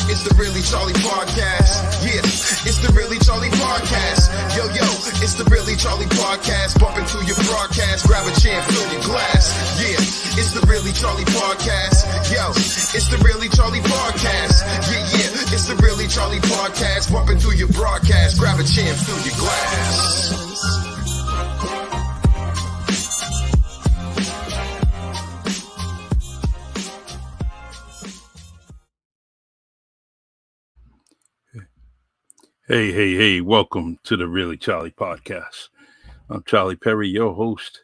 it's the Really Charlie Podcast. Yeah, it's the Really Charlie Podcast. Yo, it's the Really Charlie Podcast. Bumping through your broadcast, grab a chair, fill your glass. Yeah, it's the Really Charlie Podcast. Yo, it's the Really Charlie Podcast. Yeah, it's the Really Charlie Podcast. Bumping through your broadcast, grab a chair, fill your glass. Hey, welcome to the Really Charlie Podcast. I'm Charlie Perry, your host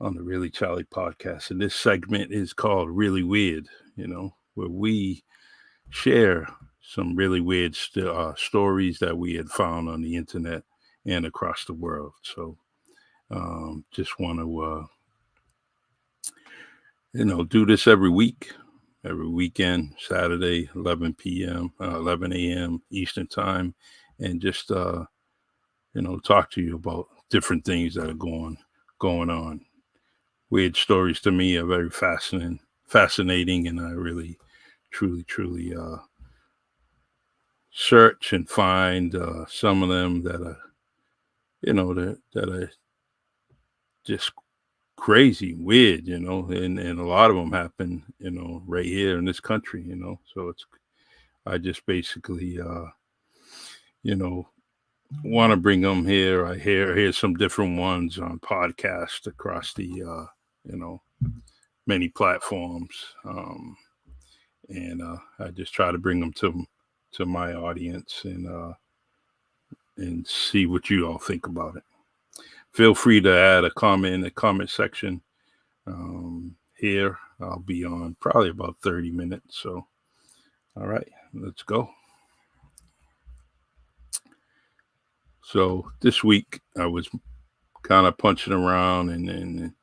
on the Really Charlie Podcast. And this segment is called Really Weird, where we share some really weird stories that we had found on the internet and across the world. So just want to, do this every week, every weekend, Saturday, 11 a.m. Eastern Time. And just, talk to you about different things that are going on. Weird stories to me are very fascinating, and I really, truly, search and find some of them that are, that are just crazy, weird, and a lot of them happen, right here in this country, So I just basically, want to bring them here. I hear some different ones on podcasts across the, many platforms. And I just try to bring them to my audience and see what you all think about it. Feel free to add a comment in the comment section. Here, I'll be on probably about 30 minutes. So, all right, let's go. So this week I was kind of punching around and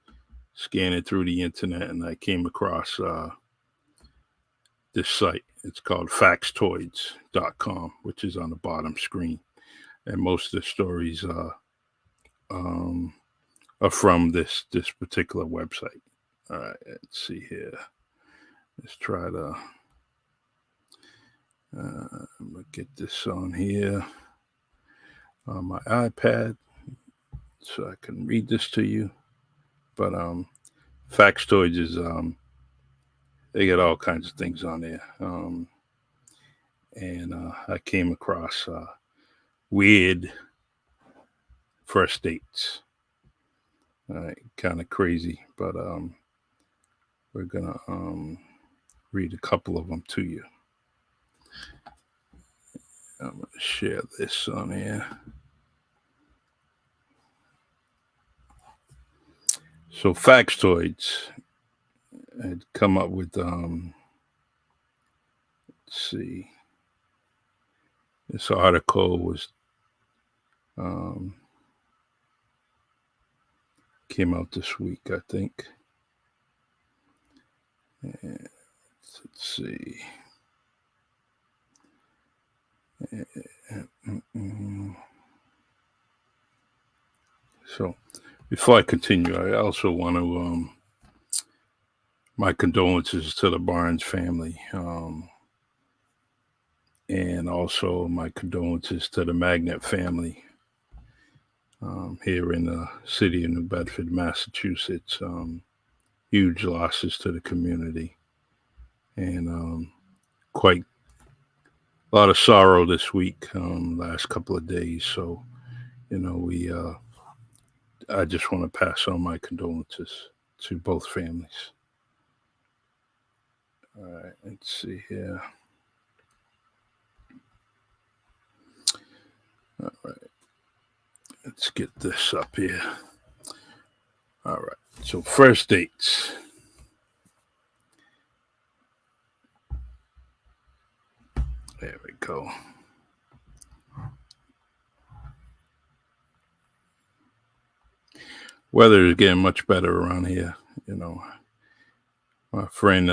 scanning through the internet, and I came across this site. It's called factoids.com, which is on the bottom screen. And most of the stories are from this particular website. All right, let's see here. Let's try to get this on here on my iPad so I can read this to you. But Factoids is they got all kinds of things on there. And I came across weird first dates. Kind of crazy, but we're gonna read a couple of them to you. I'm gonna share this on here. So Factoids had come up with let's see. This article was came out this week, I think. And let's see. So before I continue, I also want to my condolences to the Barnes family, and also my condolences to the Magnet family here in the city of New Bedford, Massachusetts. Huge losses to the community, and quite a lot of sorrow this week, last couple of days. So, I just want to pass on my condolences to both families. All right, let's see here. All right, let's get this up here. All right, so first dates. There we go. Weather is getting much better around here. My friend,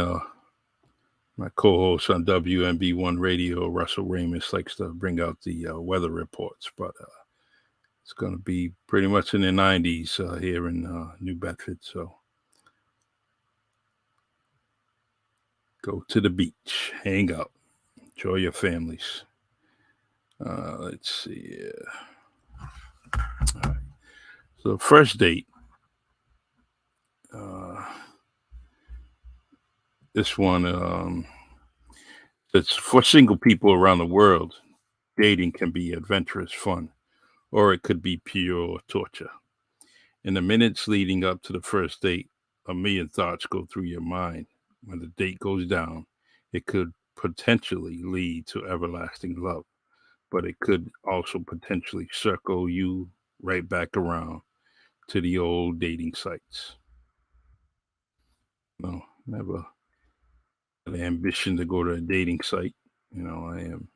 my co-host on WMB1 Radio, Russell Ramus, likes to bring out the weather reports, but it's going to be pretty much in the 90s here in New Bedford. So go to the beach, hang out, Enjoy your families. Let's see. All right. So, first date. Uh, this one, it's for single people around the world. Dating can be adventurous fun, or it could be pure torture. In the minutes leading up to the first date, a million thoughts go through your mind. When the date goes down, it could potentially lead to everlasting love, but it could also potentially circle you right back around to the old dating sites. No, never had the ambition to go to a dating site. I am,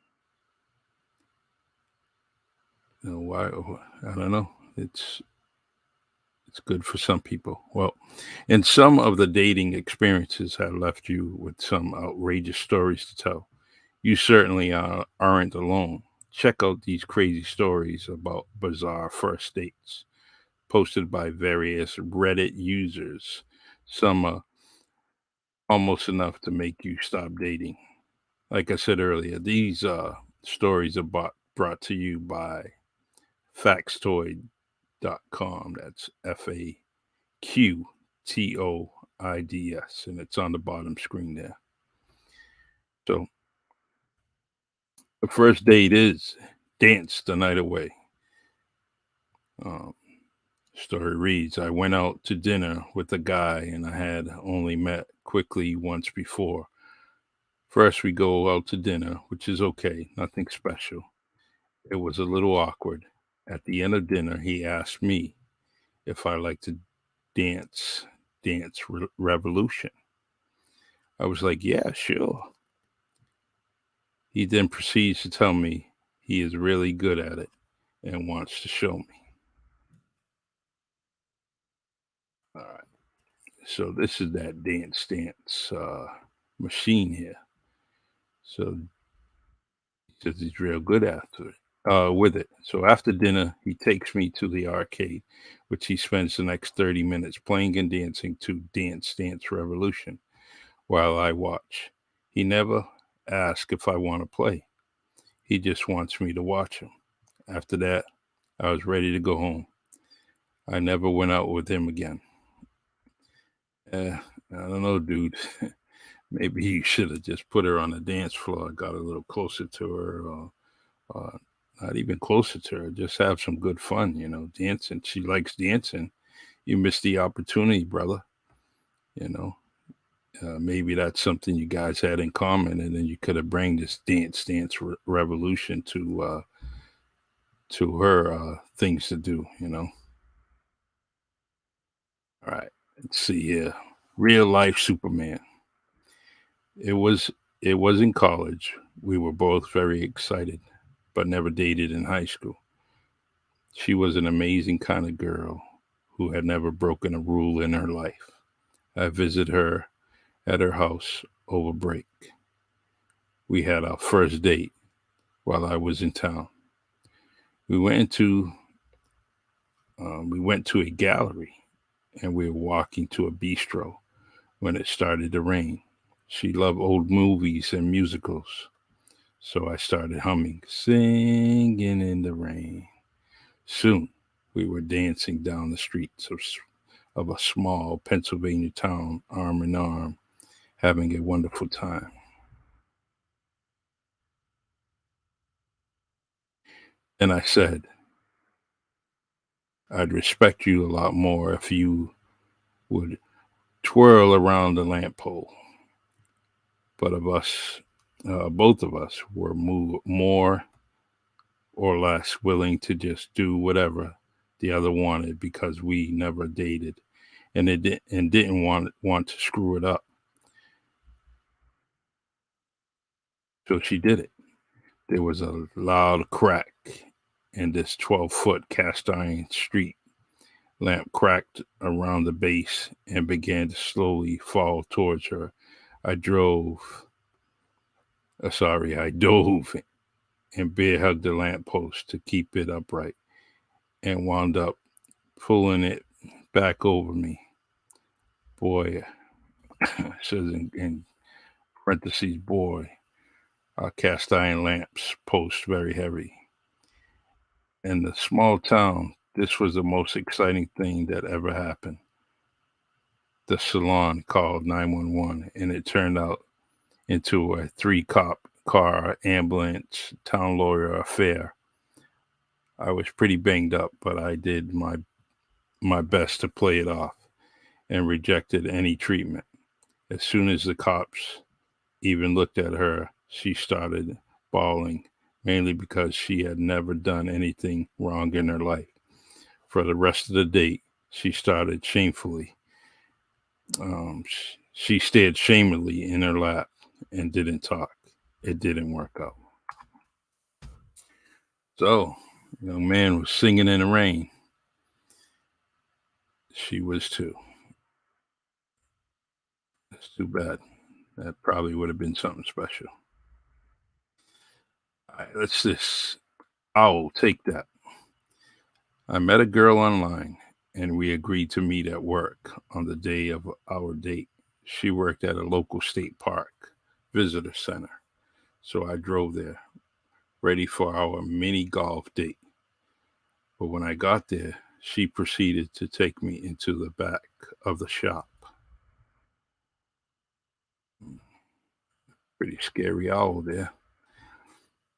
why, I don't know. It's good for some people. Well, and some of the dating experiences have left you with some outrageous stories to tell. You certainly aren't alone. Check out these crazy stories about bizarre first dates posted by various Reddit users. Some are almost enough to make you stop dating. Like I said earlier, these stories are brought to you by factoid.com. That's FAQTOIDS, and it's on the bottom screen there. So the first date is dance the night away. Um, Story reads, I went out to dinner with a guy and I had only met quickly once before. First, we go out to dinner, which is okay, nothing special. It was a little awkward. At the end of dinner, he asked me if I like to dance, Revolution. I was like, yeah, sure. He then proceeds to tell me he is really good at it and wants to show me. All right. So this is that dance machine here. So he says he's real good with it. So after dinner, he takes me to the arcade, which he spends the next 30 minutes playing and dancing to Dance Revolution while I watch. He never asks if I want to play. He just wants me to watch him. After that, I was ready to go home. I never went out with him again. I don't know, dude. Maybe you should have just put her on the dance floor, got a little closer to her, or not even closer to her. Just have some good fun, dancing. She likes dancing. You missed the opportunity, brother. You know, maybe that's something you guys had in common, and then you could have bring this revolution to her things to do. All right, let's see here. Real life Superman. It was it was in college. We were both very excited, but never dated in high school. She was an amazing kind of girl who had never broken a rule in her life. I visited her at her house over break. We had our first date while I was in town. We went into we went to a gallery and we were walking to a bistro when it started to rain. She loved old movies and musicals, so I started humming, singing in the rain. Soon we were dancing down the streets of a small Pennsylvania town, arm in arm, having a wonderful time. And I said, I'd respect you a lot more if you would twirl around the lamp pole. But both of us were more or less willing to just do whatever the other wanted because we never dated and didn't want to screw it up. So she did it. There was a loud crack, and this 12-foot cast iron street lamp cracked around the base and began to slowly fall towards her. I dove and bear hugged the lamppost to keep it upright and wound up pulling it back over me. Boy, says in parentheses, boy, Our cast iron lamps post very heavy. In the small town, this was the most exciting thing that ever happened. The salon called 911, and it turned out into a three cop car ambulance town lawyer affair. I was pretty banged up, but I did my best to play it off and rejected any treatment. As soon as the cops even looked at her, she started bawling, mainly because she had never done anything wrong in her life. For the rest of the date, she started shamefully. She stared shamefully in her lap and didn't talk. It didn't work out. So, young man was singing in the rain. She was too. That's too bad. That probably would have been something special. All right, let's this. I'll take that. I met a girl online and we agreed to meet at work on the day of our date. She worked at a local state park visitor center. So I drove there, ready for our mini golf date. But when I got there, she proceeded to take me into the back of the shop. Pretty scary owl there.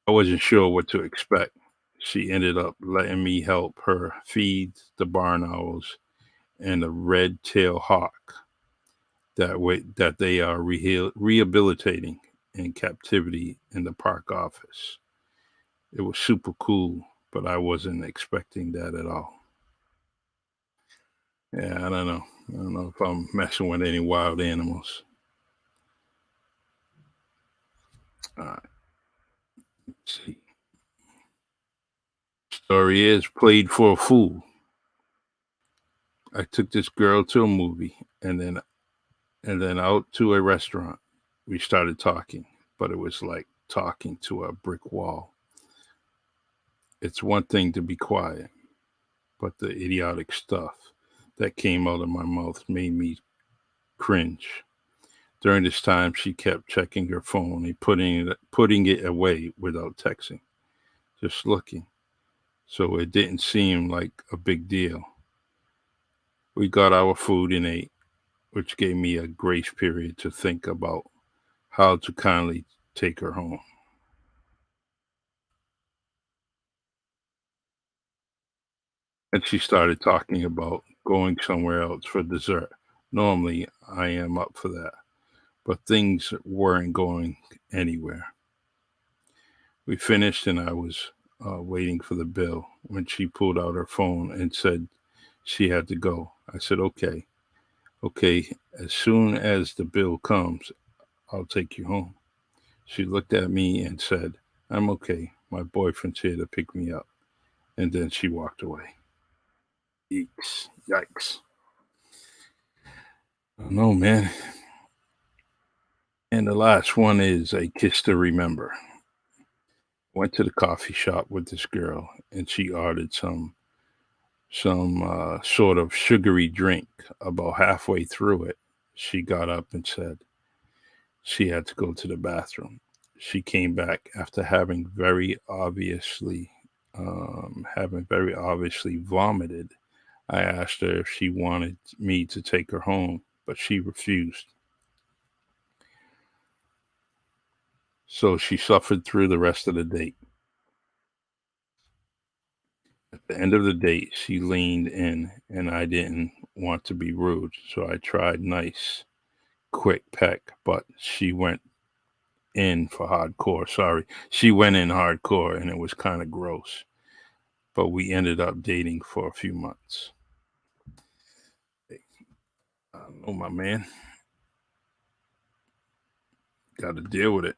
I wasn't sure what to expect. She ended up letting me help her feed the barn owls and the red-tailed hawk that they are rehabilitating in captivity in the park office. It was super cool, but I wasn't expecting that at all. Yeah, I don't know. I don't know if I'm messing with any wild animals. All right, let's see. Story is played for a fool. I took this girl to a movie and then out to a restaurant. We started talking, but it was like talking to a brick wall. It's one thing to be quiet, but the idiotic stuff that came out of my mouth made me cringe. During this time, she kept checking her phone and putting it away without texting, just looking. So it didn't seem like a big deal. We got our food and ate, which gave me a grace period to think about how to kindly take her home. And she started talking about going somewhere else for dessert. Normally, I am up for that, but things weren't going anywhere. We finished, and I was waiting for the bill when she pulled out her phone and said she had to go. I said, okay, okay, as soon as the bill comes, I'll take you home. She looked at me and said, I'm okay. My boyfriend's here to pick me up. And then she walked away. Yikes. Yikes. I don't know, man. And the last one is a kiss to remember. Went to the coffee shop with this girl and she ordered some sort of sugary drink. About halfway through it, she got up and said she had to go to the bathroom. She came back after having very obviously vomited. I asked her if she wanted me to take her home, but she refused. So she suffered through the rest of the date. At the end of the date, she leaned in, and I didn't want to be rude, so I tried nice, quick peck, but she went in for hardcore. Sorry, she went in hardcore, and it was kind of gross. But we ended up dating for a few months. I don't know, my man. Got to deal with it,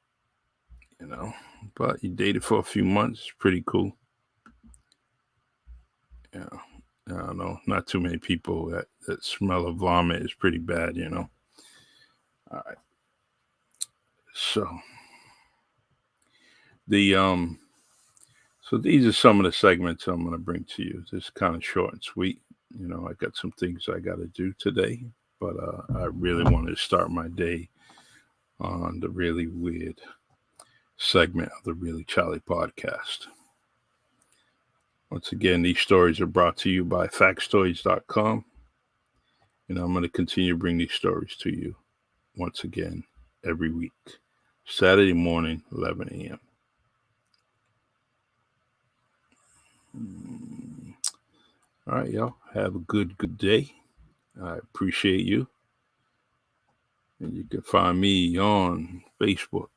you know. But you dated for a few months, pretty cool. Yeah, I don't know. Not too many people that smell of vomit is pretty bad, you know. All right. So the so these are some of the segments I'm going to bring to you. Just kind of short and sweet. You know, I got some things I got to do today, but I really wanted to start my day on the really weird. segment of the Really Charlie podcast. Once again, these stories are brought to you by factstories.com, and I'm going to continue to bring these stories to you once again every week, Saturday morning, 11 a.m. All right, y'all. Have a good day. I appreciate you. And you can find me on Facebook,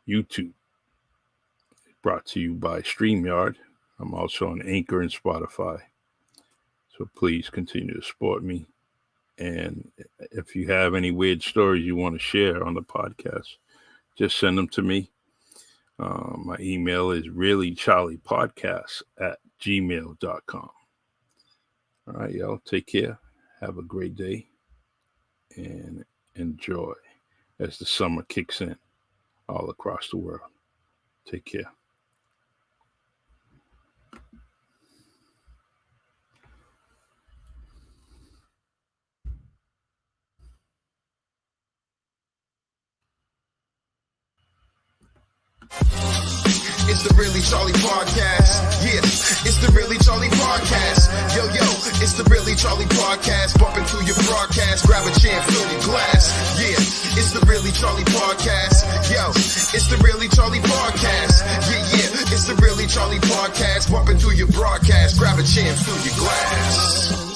YouTube, brought to you by StreamYard. I'm also on Anchor and Spotify. So please continue to support me. And if you have any weird stories you want to share on the podcast, just send them to me. My email is reallycharliepodcast@gmail.com. All right, y'all. Take care. Have a great day. And enjoy as the summer kicks in all across the world. Take care. It's the Really Charlie podcast. Yeah, it's the Really Charlie podcast. Yo, it's the Really Charlie podcast. Bump into your broadcast, grab a chair, fill your glass. Yeah, it's the Really Charlie podcast. Yo, it's the Really Charlie podcast. Yeah, it's the Really Charlie podcast. Bump into your broadcast, grab a chair, fill your glass.